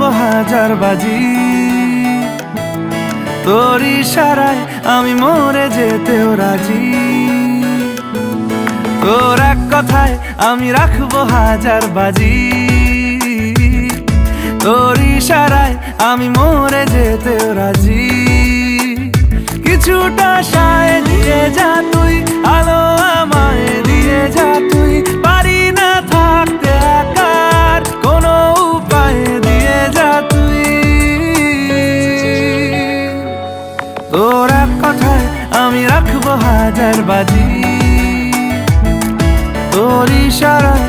রাখবো হাজার বাজি, তোর ইশারায় আমি মরে যেতেও রাজি। তোর এক কথায় আমি রাখবো হাজার বাজি, তোর ইশারায় আমি মরে যেতেও রাজি। কিছুটা সায় দিয়ে যা তুই, আলো আমায় দিয়ে যা তুই, পারি না থাকতে একার কোনো উপায় দিয়ে যা তুই। তোর এক কথায় আমি রাখবো হাজার বাজি, তোর ইশারায়